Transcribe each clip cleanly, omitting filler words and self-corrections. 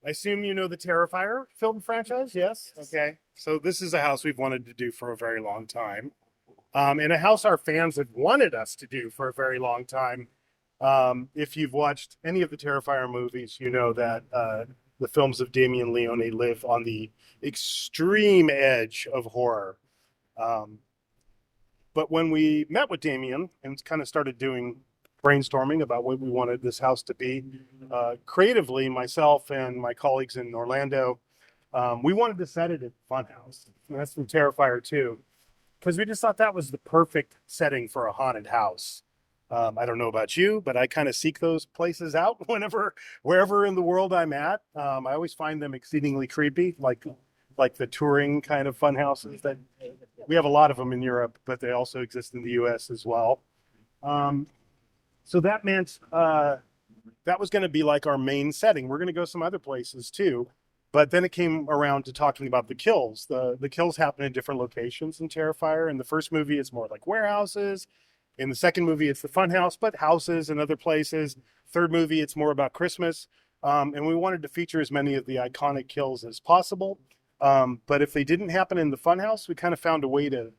I assume you know the Terrifier film franchise, yes? Okay. So this is a house we've wanted to do for a very long time. And a house our fans have wanted us to do for a very long time. If you've watched any of the Terrifier movies, you know that the films of Damien Leone live on the extreme edge of horror. Um, but when we met with Damien and kind of started doing brainstorming about what we wanted this house to be, creatively, myself and my colleagues in Orlando, we wanted to set it at Funhouse. And that's from Terrifier 2, because we just thought that was the perfect setting for a haunted house. I don't know about you, but I kind of seek those places out wherever in the world I'm at. I always find them exceedingly creepy, like the touring kind of fun houses that we have a lot of them in Europe, but they also exist in the U.S. as well. So that meant that was going to be like our main setting. We're going to go some other places too, but then it came around to talking about the kills. The kills happen in different locations in Terrifier. In the first movie, it's more like warehouses. In the second movie, it's the funhouse, but houses and other places. Third movie, it's more about Christmas. And we wanted to feature as many of the iconic kills as possible. But if they didn't happen in the funhouse, we kind of found a way to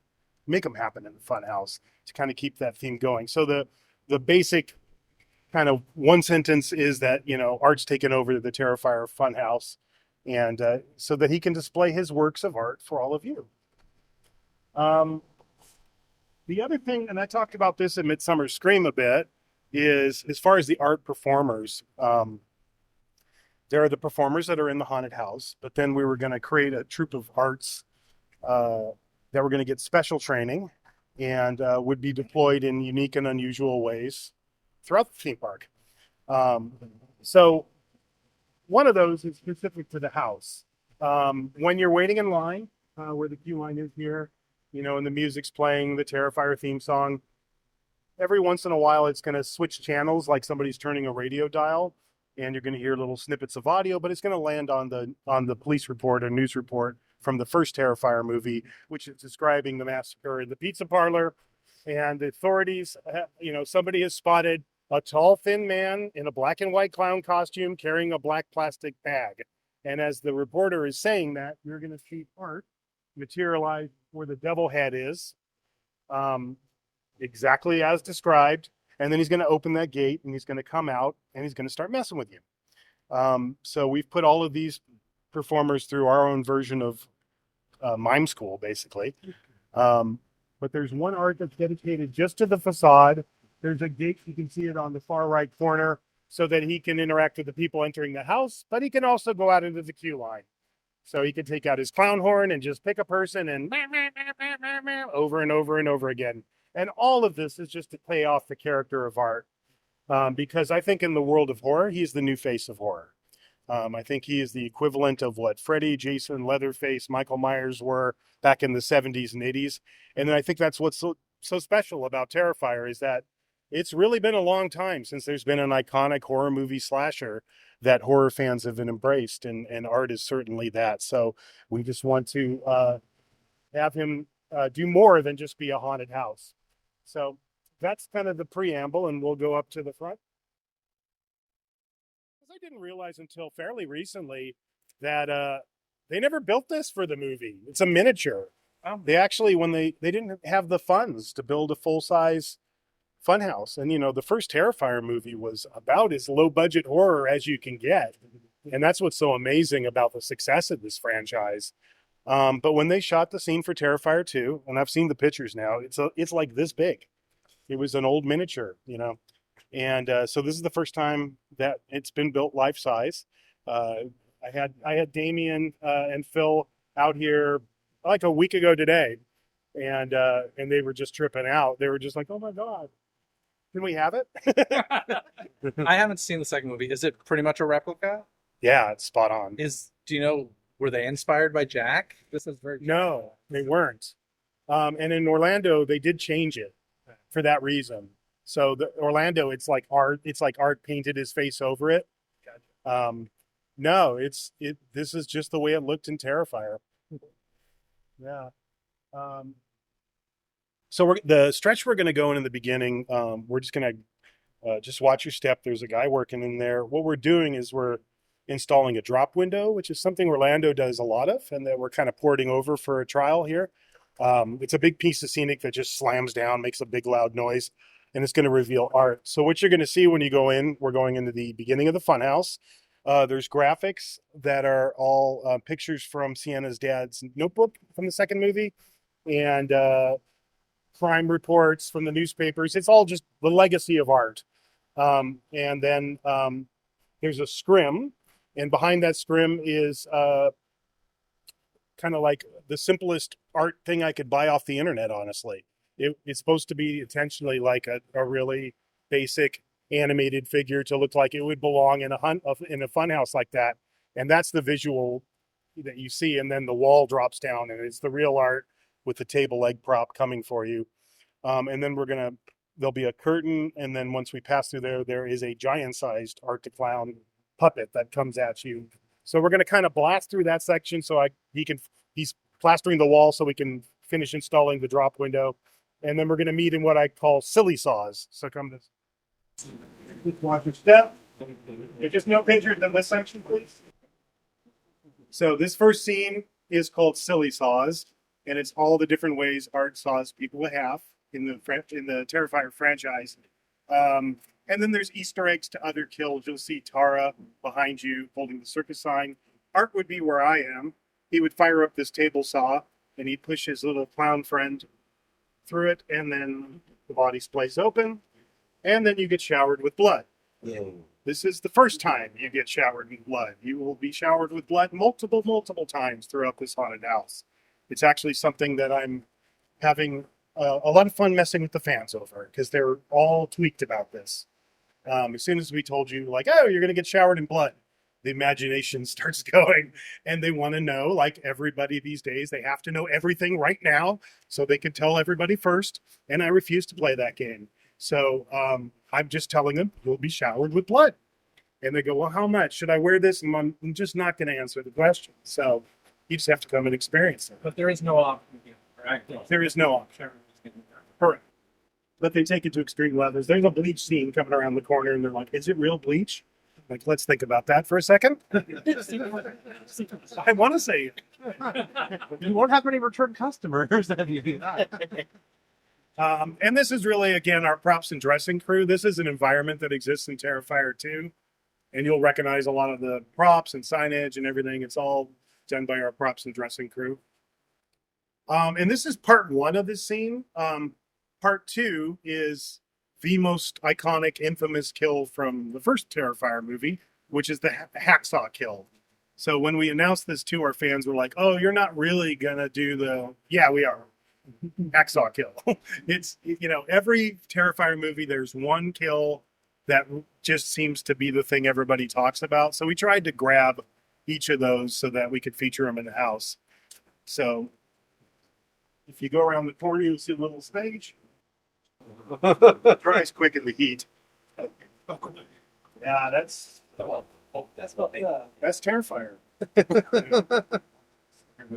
make them happen in the funhouse to kind of keep that theme going. So the basic kind of one sentence is that, Art's taken over the Terrifier funhouse, and so that he can display his works of art for all of you. The other thing, and I talked about this at Midsummer Scream a bit, is as far as the art performers, there are the performers that are in the haunted house, but then we were going to create a troupe of arts that were going to get special training and would be deployed in unique and unusual ways throughout the theme park. So one of those is specific to the house. When you're waiting in line, where the queue line is here, and the music's playing the Terrifier theme song, every once in a while it's going to switch channels like somebody's turning a radio dial, and you're going to hear little snippets of audio, but it's going to land on the police report or news report from the first Terrifier movie, which is describing the massacre in the pizza parlor. And the authorities, somebody has spotted a tall, thin man in a black and white clown costume carrying a black plastic bag. And as the reporter is saying that, you're going to see Art materialize where the devil head is, exactly as described. And then he's going to open that gate and he's going to come out and he's going to start messing with you. So we've put all of these performers through our own version of mime school, basically. But there's one art that's dedicated just to the facade. There's a gate, you can see it on the far right corner, so that he can interact with the people entering the house, but he can also go out into the queue line. So he can take out his clown horn and just pick a person and over and over and over again. And all of this is just to play off the character of Art. Because I think in the world of horror, he's the new face of horror. I think he is the equivalent of what Freddy, Jason, Leatherface, Michael Myers were back in the 70s and 80s. And I think that's what's so special about Terrifier, is that it's really been a long time since there's been an iconic horror movie slasher that horror fans have been embraced, and Art is certainly that. So we just want to have him do more than just be a haunted house. So that's kind of the preamble, and we'll go up to the front. I didn't realize until fairly recently that they never built this for the movie. It's a miniature. Oh. They actually, when they didn't have the funds to build a full-size funhouse. And, the first Terrifier movie was about as low-budget horror as you can get. And that's what's so amazing about the success of this franchise. But when they shot the scene for Terrifier 2, and I've seen the pictures now, it's like this big. It was an old miniature, And so this is the first time that it's been built life-size. I had Damien and Phil out here like a week ago today, and they were just tripping out. They were just like, "Oh my God, can we have it?" I haven't seen the second movie. Is it pretty much a replica? Yeah, it's spot on. Do you know, were they inspired by Jack? This is very No, they weren't. And in Orlando, they did change it for that reason. So Orlando, it's like Art painted his face over it. Gotcha. No, this is just the way it looked in Terrifier. Yeah. So the stretch we're going to go in the beginning, we're just going to just watch your step. There's a guy working in there. What we're doing is we're installing a drop window, which is something Orlando does a lot of, and that we're kind of porting over for a trial here. It's a big piece of scenic that just slams down, makes a big loud noise, and it's going to reveal art. So what you're going to see when you go in, we're going into the beginning of the funhouse. There's graphics that are all pictures from Sienna's dad's notebook from the second movie, and crime reports from the newspapers. It's all just the legacy of art. And then there's a scrim, and behind that scrim is kind of like the simplest art thing I could buy off the internet, honestly. It's supposed to be intentionally like a really basic animated figure to look like it would belong in a funhouse like that. And that's the visual that you see. And then the wall drops down, and it's the real art with the table leg prop coming for you. And then there'll be a curtain. And then once we pass through there is a giant sized Art to Clown puppet that comes at you. So we're going to kind of blast through that section. So he's plastering the wall so we can finish installing the drop window. And then we're going to meet in what I call silly saws. So come this. Watch your step. There's just no pictures in this section, please. So this first scene is called Silly Saws, and it's all the different ways art saws people have in the Terrifier franchise. And then there's Easter eggs to other kills. You'll see Tara behind you holding the circus sign. Art would be where I am. He would fire up this table saw, and he'd push his little clown friend through it, and then the body splays open, and then you get showered with blood. Yeah. This is the first time you get showered with blood. You will be showered with blood multiple times throughout this haunted house. It's actually something that I'm having a lot of fun messing with the fans over, because they're all tweaked about this. As soon as we told you, like, oh, you're going to get showered in blood, the imagination starts going, and they want to know, like everybody these days, they have to know everything right now so they can tell everybody first. And I refuse to play that game. So I'm just telling them, you'll be showered with blood. And they go, well, how much? Should I wear this? And I'm just not going to answer the question. So you just have to come and experience it. But there is no option, right? There is no option. Correct. But they take it to extreme levels. There's a bleach scene coming around the corner, and they're like, is it real bleach? Like, let's think about that for a second. I want to say it. You won't have many return customers. And this is really, again, our props and dressing crew. This is an environment that exists in Terrifier 2. And you'll recognize a lot of the props and signage and everything. It's all done by our props and dressing crew. And this is part 1 of this scene. Part 2 is the most iconic, infamous kill from the first Terrifier movie, which is the hacksaw kill. So when we announced this to our fans, we're like, oh, you're not really going to do the... Yeah, we are. Hacksaw kill. It's, every Terrifier movie, there's one kill that just seems to be the thing everybody talks about. So we tried to grab each of those so that we could feature them in the house. So if you go around the corner, you'll see a little stage. Dries quick in the heat. Yeah, that's Terrifier.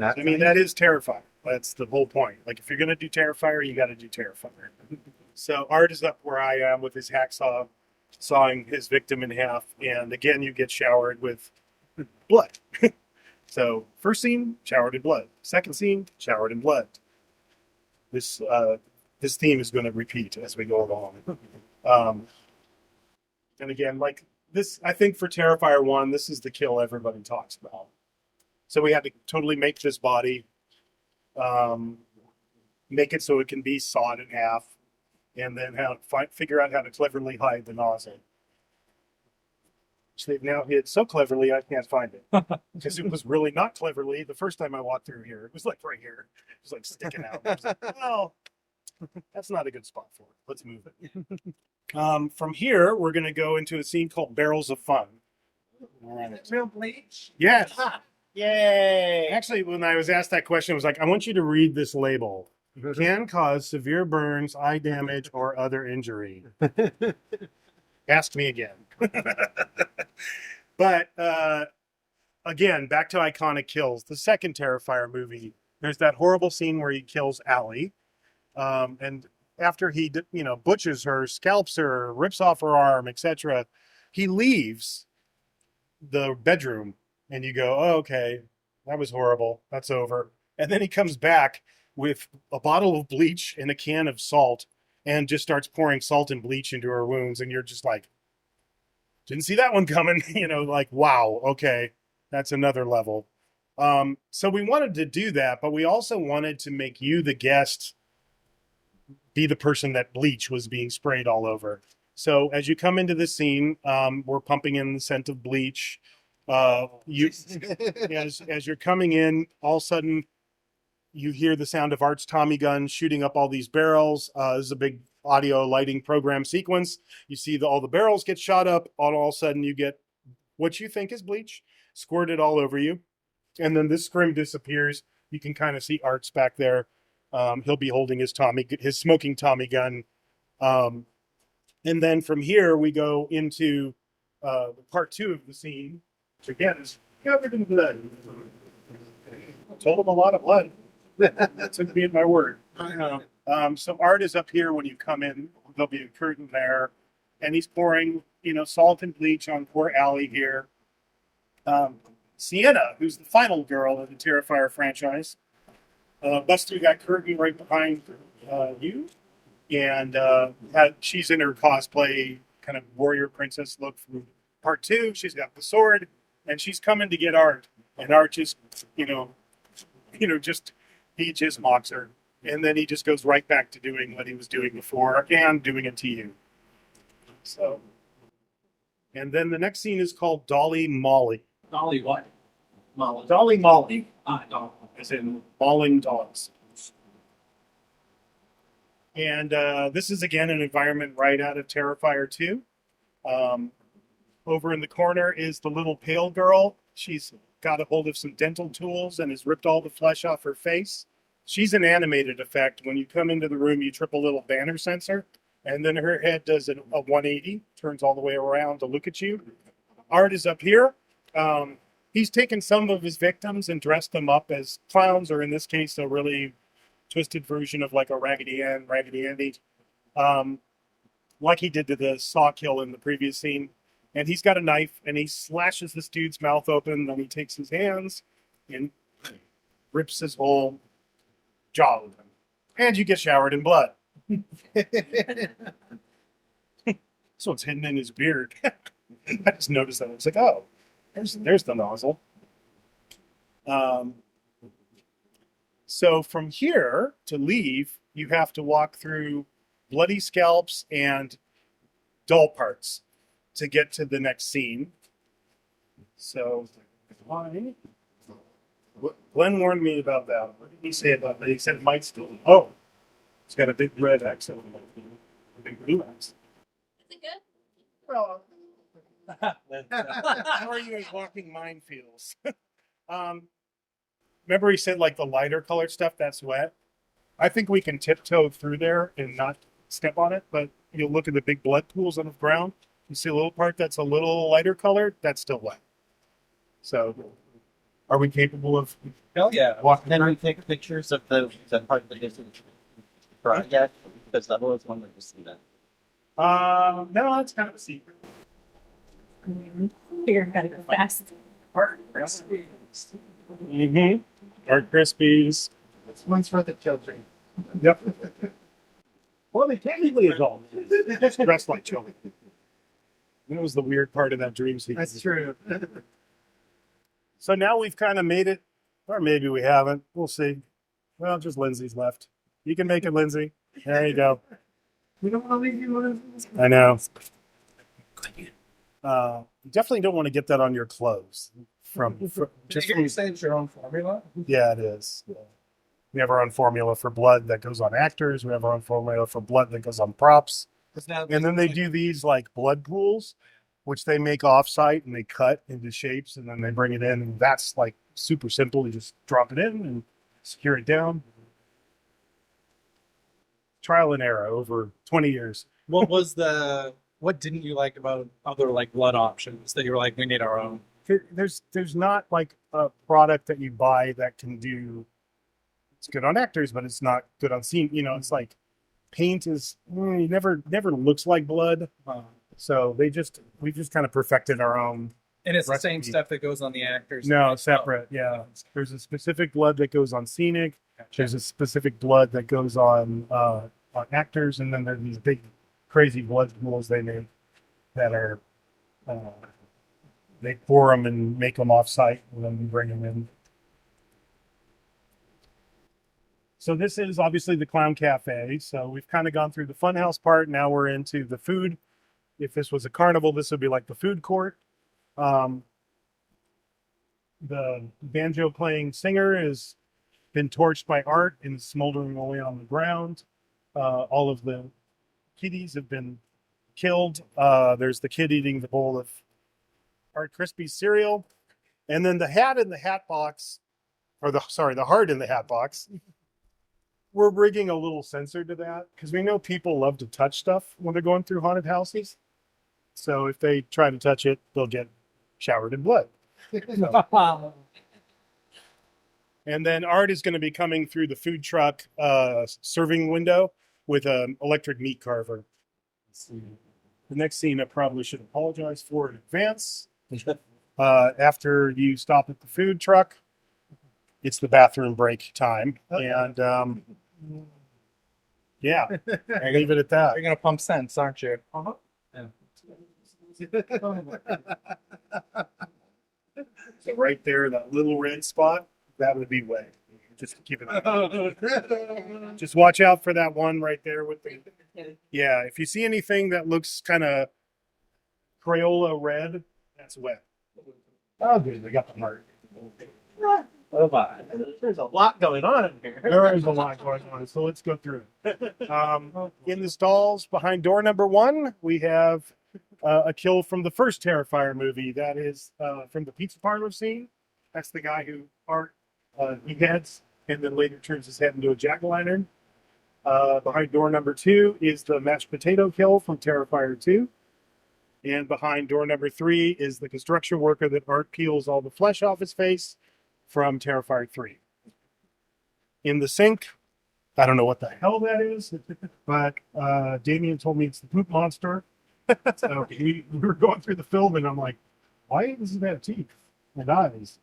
I mean, that is Terrifier. That's the whole point. Like, if you're going to do Terrifier, you got to do Terrifier. So Art is up where I am with his hacksaw, sawing his victim in half. And again, you get showered with blood. So first scene, showered in blood. Second scene, showered in blood. This theme is going to repeat as we go along. And again, like this, I think for Terrifier 1, this is the kill everybody talks about. So we had to totally make this body, make it so it can be sawed in half, and then figure out how to cleverly hide the nozzle. Which they've now hid so cleverly I can't find it. Because it was really not cleverly the first time I walked through here. It was like right here. It was like sticking out. I was like, well, that's not a good spot for it. Let's move it. From here, we're going to go into a scene called Barrels of Fun. All right. Real bleach? Yes. Yay! Actually, when I was asked that question, I was like, I want you to read this label. Can cause severe burns, eye damage, or other injury. Ask me again. But, again, back to iconic kills. The second Terrifier movie, there's that horrible scene where he kills Allie. And after he, butchers her, scalps her, rips off her arm, etc., he leaves. the bedroom and you go, oh, okay, that was horrible. That's over. And then he comes back with a bottle of bleach and a can of salt and just starts pouring salt and bleach into her wounds. And you're just like, didn't see that one coming. Like, wow, okay, that's another level. So we wanted to do that, but we also wanted to make you, the guest, be the person that bleach was being sprayed all over. So as you come into the scene, we're pumping in the scent of bleach. You, as you're coming in, all of a sudden you hear the sound of Art's Tommy gun shooting up all these barrels. This is a big audio lighting program sequence. You see all the barrels get shot up. All of a sudden you get what you think is bleach squirted all over you. And then this scrim disappears. You can kind of see Art's back there. He'll be holding his smoking Tommy gun. And then from here, we go into part 2 of the scene, which again is covered in blood. I told him a lot of blood. That took me at my word. So Art is up here when you come in. There'll be a curtain there. And he's pouring, salt and bleach on poor Allie here. Sienna, who's the final girl of the Terrifier franchise, busts through that curtain right behind you. And she's in her cosplay kind of warrior princess look from part 2. She's got the sword, and she's coming to get Art. And Art just, he just mocks her. And then he just goes right back to doing what he was doing before and doing it to you. So, and then the next scene is called Dolly Molly. Dolly what? Molly. Dolly Molly, Dolly. as in mauling dogs. And this is again an environment right out of Terrifier 2. Over in the corner is the little pale girl. She's got a hold of some dental tools and has ripped all the flesh off her face. She's an animated effect. When you come into the room, you trip a little banner sensor, and then her head does a 180, turns all the way around to look at you. Art is up here. He's taken some of his victims and dressed them up as clowns, or in this case, a really twisted version of like a Raggedy Andy, like he did to the saw kill in the previous scene. And he's got a knife, and he slashes this dude's mouth open. Then he takes his hands and rips his whole jaw open. And you get showered in blood. So it's hidden in his beard. I just noticed that. I was like, oh, there's the nozzle. So from here to leave, you have to walk through bloody scalps and dull parts to get to the next scene. So, Glenn warned me about that. What did he say about that? He said it might still. Oh, it's got a big red X on it. A big blue X. Is it good? Well, how are you at walking minefields? Remember he said like the lighter colored stuff, that's wet? I think we can tiptoe through there and not step on it, but you'll look at the big blood pools on the ground. You see a little part that's a little lighter colored, that's still wet. So, are we capable of Hell yeah. walking Then through? we take pictures of the part that isn't project, because that was one that just see that. No, that's kind of a secret. You're gonna go fast. Art Krispies. Mm-hmm. Art Krispies. This one's for the children. Yep. Well, they technically adult. Just dressed like children. That was the weird part of that dream sequence. That's true. So now we've kind of made it, or maybe we haven't. We'll see. Well, just Lindsay's left. You can make it, Lindsay. There you go. We don't want to leave you on I know. You definitely don't want to get that on your clothes. Just you say it's your own formula? Yeah, it is. We have our own formula for blood that goes on actors. We have our own formula for blood that goes on props. And then they do these like blood pools, which they make off-site and they cut into shapes and then they bring it in. And that's like super simple. You just drop it in and secure it down. Trial and error over 20 years. What didn't you like about other like blood options that you were like, we need our own? There's not like a product that you buy that can do, it's good on actors, but it's not good on scene. It's like paint is never looks like blood. So we just kind of perfected our own And it's the same recipe. stuff that goes on the actors. No, separate. Yeah, there's a specific blood that goes on scenic. There's a specific blood that goes on actors, and then there's these big, crazy blood pools they make that are they pour them and make them off site, and then we bring them in. So this is obviously the Clown Cafe. So we've kind of gone through the funhouse part. Now we're into the food. If this was a carnival, this would be like the food court. The banjo playing singer has been torched by Art and is smoldering away on the ground. All of the kitties have been killed. There's the kid eating the bowl of Art Krispy cereal. And then the hat in the hat box, or the heart in the hat box, we're rigging a little sensor to that because we know people love to touch stuff when they're going through haunted houses. So if they try to touch it, they'll get showered in blood. And then Art is going to be coming through the food truck serving window with an electric meat carver. The next scene I probably should apologize for in advance. After you stop at the food truck, it's the bathroom break time. And yeah, I leave it at that. You're gonna pump scents, aren't you? Uh-huh. Yeah. So right there, that little red spot, that would be wet. Just keep it on. Just watch out for that one right there with the. Yeah, if you see anything that looks kind of Crayola red, that's wet. Oh, good. I got the heart. Oh my, there's a lot going on in here. There is a lot going on, so let's go through it. In the stalls behind door number 1, we have a kill from the first Terrifier movie. That is from the pizza parlor scene. That's the guy who Art he heads and then later turns his head into a jack-o'-lantern. Behind door number 2 is the mashed potato kill from Terrifier 2. And behind door number 3 is the construction worker that Art peels all the flesh off his face from Terrifier 3. In the sink, I don't know what the hell that is, but Damien told me it's the poop monster. So we were going through the film and I'm like, why doesn't it have teeth and eyes?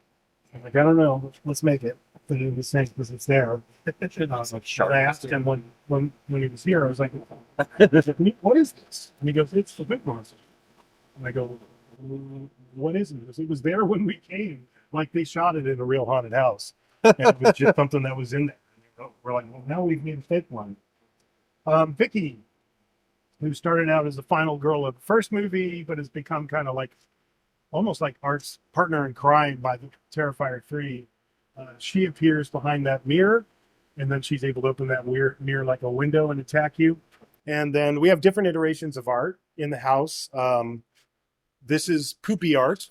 I'm like, I don't know. Let's make it. Put it in the sink because it's there. And I asked him when he was here, I was like, what is this? And he goes, it's the poop monster. And I go, what is it? He goes, it was there when we came. Like they shot it in a real haunted house. And it was just something that was in there. We're like, well, now we've made a fake one. Vicky, who started out as the final girl of the first movie, but has become kind of like almost like Art's partner in crime by the Terrifier 3. She appears behind that mirror, and then she's able to open that mirror like a window and attack you. And then we have different iterations of Art in the house. This is Poopy Art,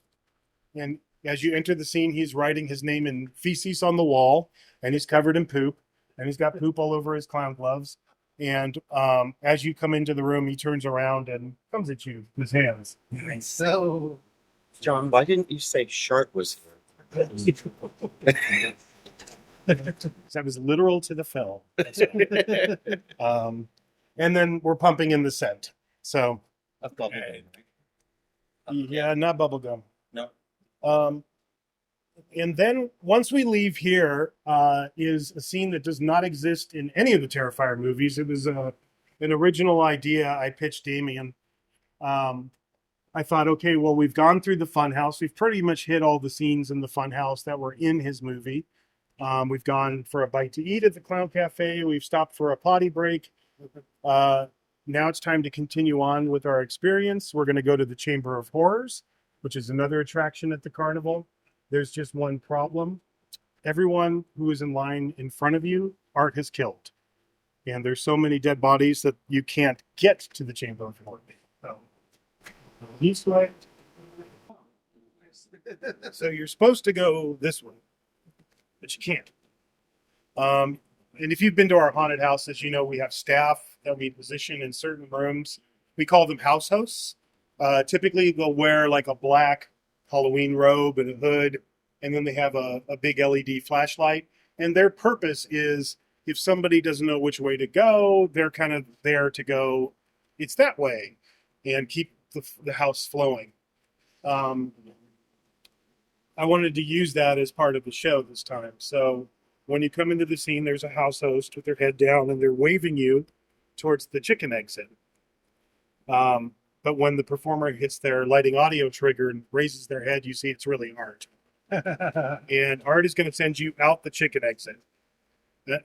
and as you enter the scene, he's writing his name in feces on the wall, and he's covered in poop, and he's got poop all over his clown gloves. And as you come into the room, he turns around and comes at you with his hands. So, John, why didn't you say Shark was here? That was literal to the film. And then we're pumping in the scent. So, that's lovely. yeah, not bubblegum. No. And then once we leave here, is a scene that does not exist in any of the Terrifier movies. It was an original idea I pitched Damien. I thought, okay, well, we've gone through the funhouse. We've pretty much hit all the scenes in the funhouse that were in his movie. We've gone for a bite to eat at the Clown Cafe. We've stopped for a potty break. Now it's time to continue on with our experience. We're going to go to the Chamber of Horrors, which is another attraction at the carnival. There's just one problem. Everyone who is in line in front of you, Art has killed. And there's so many dead bodies that you can't get to the Chamber of Horrors. So, this way. So you're supposed to go this way, but you can't. And if you've been to our haunted houses, you know we have staff that we position in certain rooms. We call them house hosts. Typically, they'll wear like a black Halloween robe and a hood, and then they have a big LED flashlight. And their purpose is if somebody doesn't know which way to go, they're kind of there to go, it's that way, and keep the house flowing. I wanted to use that as part of the show this time. So when you come into the scene, there's a house host with their head down and they're waving you towards the chicken exit. But when the performer hits their lighting audio trigger and raises their head, you see it's really Art. And Art is going to send you out the chicken exit.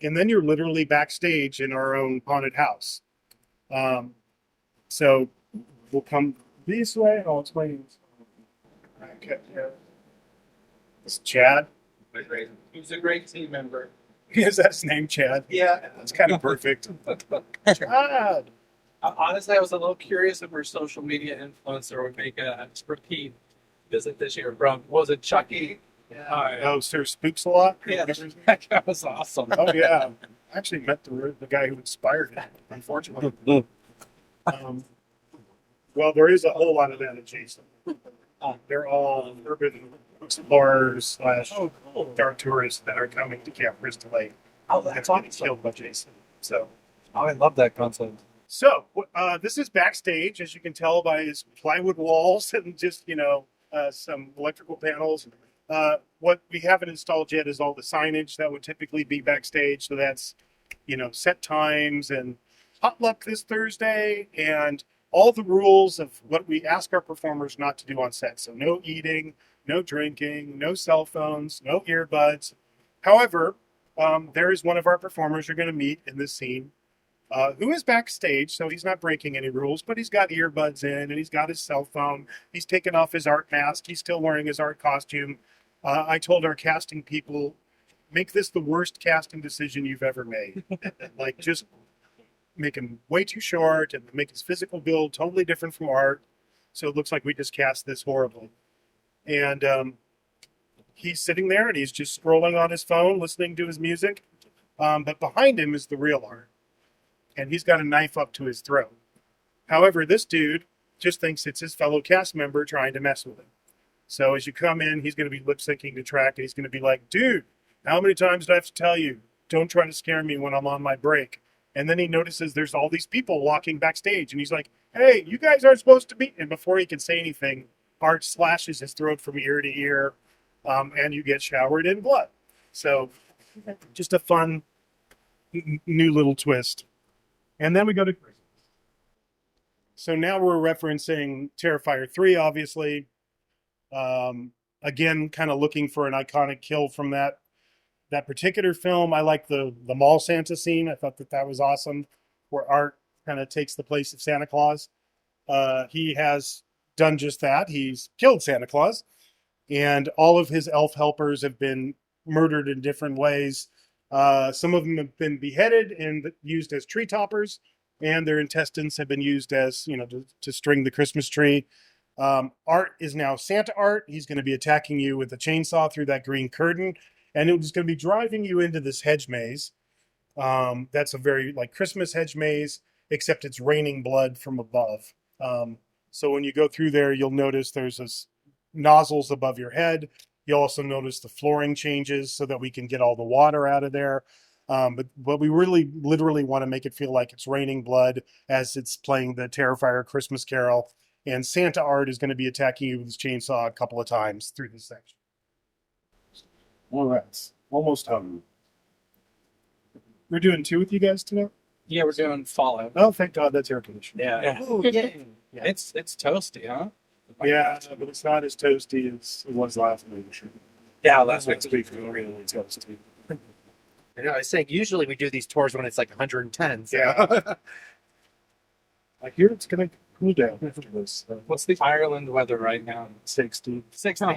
And then you're literally backstage in our own haunted house. So we'll come this way and I'll explain. Okay. It's Chad. He's a great team member. Is that his name, Chad? Yeah. That's kind of perfect. Chad. Honestly, I was a little curious if our social media influencer would make a repeat visit this year from, was it Chucky? Yeah. Oh, Sir Spooks a lot? Yeah, that was awesome. Oh, yeah. I actually met the guy who inspired it, unfortunately. Well, there is a whole lot of that adjacent. They're all urban explorers / dark tourists that are coming to Camp Crystal Lake. Oh, that's getting awesome. killed by Jason. So, I love that concept. this is backstage, as you can tell by his plywood walls and just, some electrical panels. What we haven't installed yet is all the signage that would typically be backstage. So that's, set times and potluck this Thursday and all the rules of what we ask our performers not to do on set. So no eating, no drinking, no cell phones, no earbuds. However, there is one of our performers you're going to meet in this scene who is backstage, so he's not breaking any rules, but he's got earbuds in and he's got his cell phone. He's taken off his art mask. He's still wearing his art costume. I told our casting people, make this the worst casting decision you've ever made. Just make him way too short and make his physical build totally different from Art. So it looks like we just cast this horribly. And he's sitting there and he's just scrolling on his phone, listening to his music. But behind him is the real Art. And he's got a knife up to his throat. However, this dude just thinks it's his fellow cast member trying to mess with him. So as you come in, he's going to be lip syncing the track and he's going to be like, dude, how many times do I have to tell you? Don't try to scare me when I'm on my break. And then he notices there's all these people walking backstage and he's like, hey, you guys aren't supposed to be. And before he can say anything, Art slashes his throat from ear to ear and you get showered in blood. So just a fun new little twist. And then we go to Christmas. So now we're referencing Terrifier 3, obviously. Again, kind of looking for an iconic kill from that particular film. I like the mall Santa scene. I thought that was awesome, where Art kind of takes the place of Santa Claus. He has done just that. He's killed Santa Claus, and all of his elf helpers have been murdered in different ways. Some of them have been beheaded and used as tree toppers, and their intestines have been used as, to string the Christmas tree. Art is now Santa Art. He's going to be attacking you with a chainsaw through that green curtain, and it's going to be driving you into this hedge maze. That's a very Christmas hedge maze, except it's raining blood from above. So when you go through there, you'll notice there's this nozzles above your head. You'll also notice the flooring changes so that we can get all the water out of there. But we really literally want to make it feel like it's raining blood as it's playing the Terrifier Christmas Carol. And Santa Art is going to be attacking you with his chainsaw a couple of times through this section. All right. Almost home. We're doing 2 with you guys tonight? Yeah, we're doing Fallout. Oh, thank God that's air conditioning. Yeah. Oh, yeah. It's toasty, huh? Yeah, but it's not as toasty as it was last week. Yeah, last week. Next week is really toasty. I know. I was saying usually we do these tours when it's like 110. So. Yeah. I hear it's going to cool down after this. What's the Ireland weather right now? 60. 60. All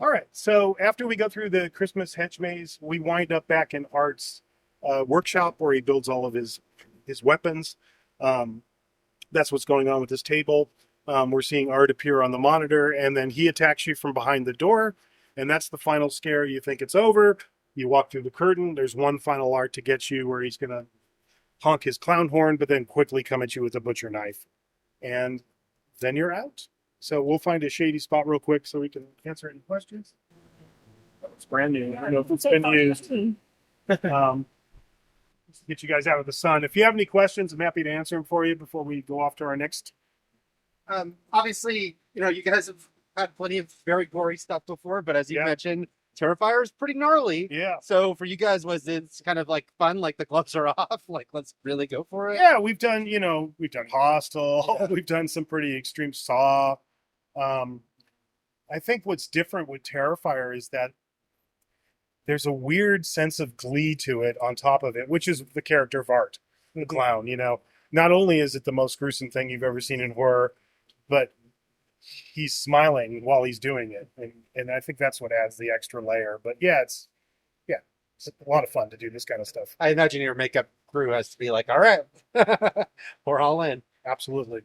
right. So after we go through the Christmas hedge maze, we wind up back in Art's workshop where he builds all of his weapons. That's what's going on with this table. We're seeing Art appear on the monitor, and then he attacks you from behind the door, and that's the final scare. You think it's over. You walk through the curtain. There's one final Art to get you where he's going to honk his clown horn, but then quickly come at you with a butcher knife. And then you're out. So we'll find a shady spot real quick so we can answer any questions. It's brand new. I don't know if it's been used. Get you guys out of the sun. If you have any questions, I'm happy to answer them for you before we go off to our next. Obviously, you guys have had plenty of very gory stuff before, but as you Yeah. mentioned, Terrifier is pretty gnarly. Yeah. So for you guys, was it kind of like fun? Like the gloves are off. Like let's really go for it. Yeah, we've done, we've done Hostel, we've done some pretty extreme Saw. I think what's different with Terrifier is that there's a weird sense of glee to it on top of it, which is the character of Art, the clown. Not only is it the most gruesome thing you've ever seen in horror, but he's smiling while he's doing it, and I think that's what adds the extra layer. But yeah, it's a lot of fun to do this kind of stuff. I imagine your makeup crew has to be like, all right, we're all in. Absolutely.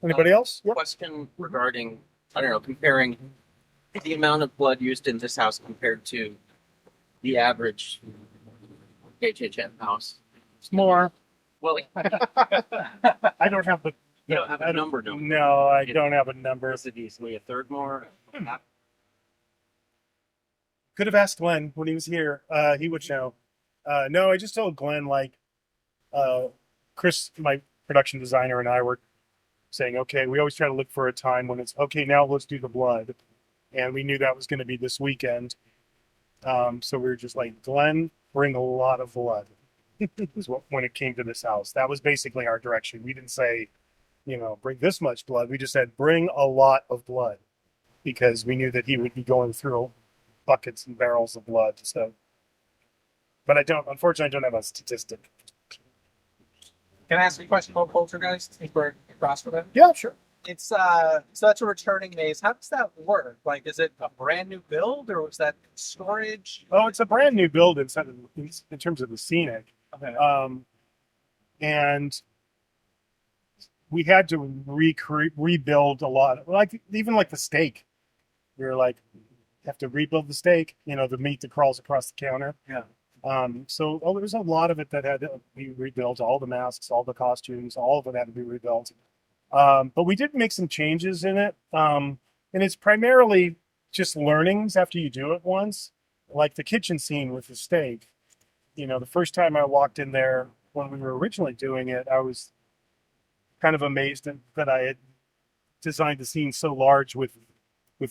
Anybody else? Yep. Question regarding, I don't know, comparing the amount of blood used in this house compared to the average HHN house. It's more. Well, I don't have the. you don't have a number, no. No, I don't have a number. Is it easily a third more? Could have asked Glenn when he was here. He would know. No, I just told Glenn, Chris, my production designer, and I were saying, okay, we always try to look for a time when it's okay, now let's do the blood. And we knew that was going to be this weekend. So we were just like, Glenn, bring a lot of blood. When it came to this house, that was basically our direction. We didn't say, bring this much blood. We just said, bring a lot of blood, because we knew that he would be going through buckets and barrels of blood. So, but unfortunately, I don't have a statistic. Can I ask you a question about Poltergeist? I think we're across from it. Yeah, sure. It's so that's a returning maze. How does that work? Like, is it a brand new build or was that storage? Oh, it's a brand new build in terms of the scenic. Okay. And we had to rebuild a lot, even like the steak. We were like, have to rebuild the steak, the meat that crawls across the counter. Yeah. So there was a lot of it that had to be rebuilt. All the masks, all the costumes, all of it had to be rebuilt. But we did make some changes in it. And it's primarily just learnings after you do it once, like the kitchen scene with the steak. The first time I walked in there when we were originally doing it, I was kind of amazed that I had designed the scene so large with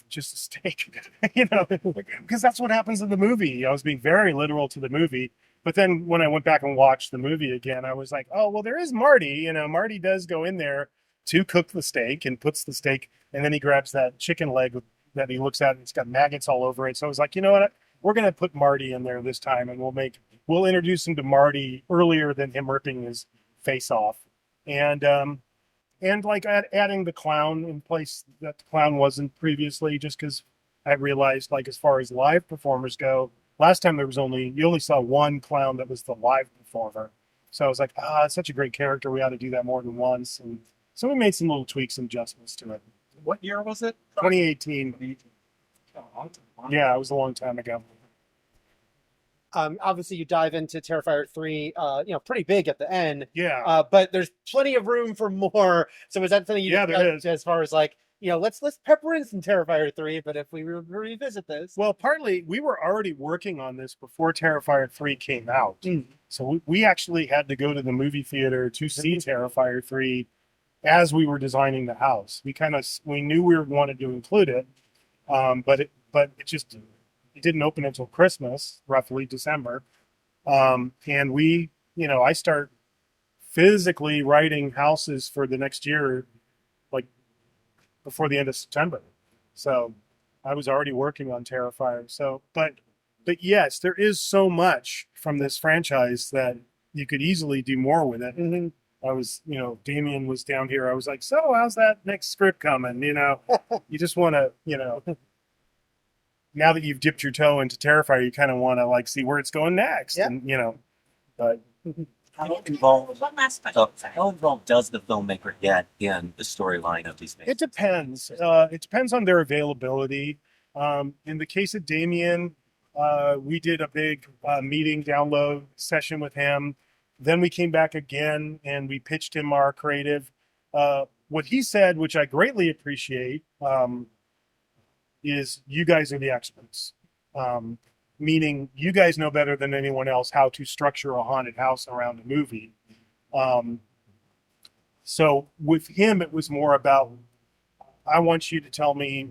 just a steak, because that's what happens in the movie. I was being very literal to the movie. But then when I went back and watched the movie again, I was like, oh, well, there is Marty. Marty does go in there to cook the steak and puts the steak, and then he grabs that chicken leg that he looks at and it's got maggots all over it. So I was like, you know what? We're going to put Marty in there this time, and we'll introduce him to Marty earlier than him ripping his face off. And like adding the clown in place that the clown wasn't previously, just because I realized, like, as far as live performers go, last time you only saw one clown that was the live performer. So I was like, it's such a great character. We ought to do that more than once. And so we made some little tweaks and adjustments to it. What year was it? 2018. Yeah, it was a long time ago. Obviously, you dive into Terrifier 3, pretty big at the end. Yeah. But there's plenty of room for more. So is that something you there is. as far as like, let's pepper in some Terrifier 3, but if we revisit this. Well, partly we were already working on this before Terrifier 3 came out. So we actually had to go to the movie theater to see Terrifier 3 as we were designing the house. We knew we wanted to include it, but it didn't open until Christmas, roughly December. And I start physically writing houses for the next year, like before the end of September. So I was already working on Terrifier. So, but yes, there is so much from this franchise that you could easily do more with it. Mm-hmm. I was, Damien was down here. I was like, so how's that next script coming? You just want to, now that you've dipped your toe into Terrifier, you kind of want to see where it's going next. Yeah. And, but How involved, One last question. Sorry. how involved does the filmmaker get in the storyline of these it depends. It depends on their availability. In the case of Damien, we did a big meeting download session with him. Then we came back again and we pitched him our creative. What he said, which I greatly appreciate, is you guys are the experts. Meaning you guys know better than anyone else how to structure a haunted house around a movie. So with him, it was more about I want you to tell me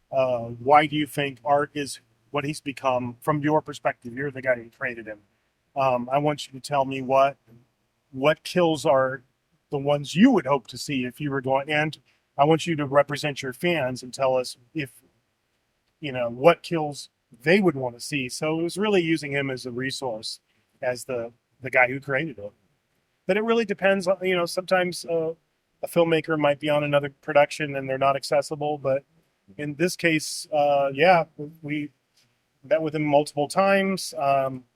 why do you think art is what he's become from your perspective? You're the guy who created him. I want you to tell me what kills are the ones you would hope to see if you were going. And I want you to represent your fans and tell us if what kills they would want to see. So it was really using him as a resource, as the guy who created it. But it really depends on, sometimes a filmmaker might be on another production and they're not accessible. But in this case, we met with him multiple times.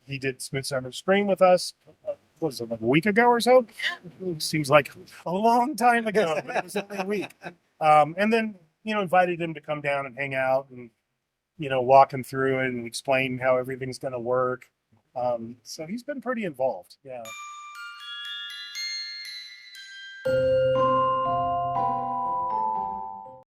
He did Smooth Summer Spring with us. What was it, like a week ago or so? Seems like a long time ago, but it was only a week. And then, invited him to come down and hang out and, walk him through it and explain how everything's going to work. So he's been pretty involved. Yeah.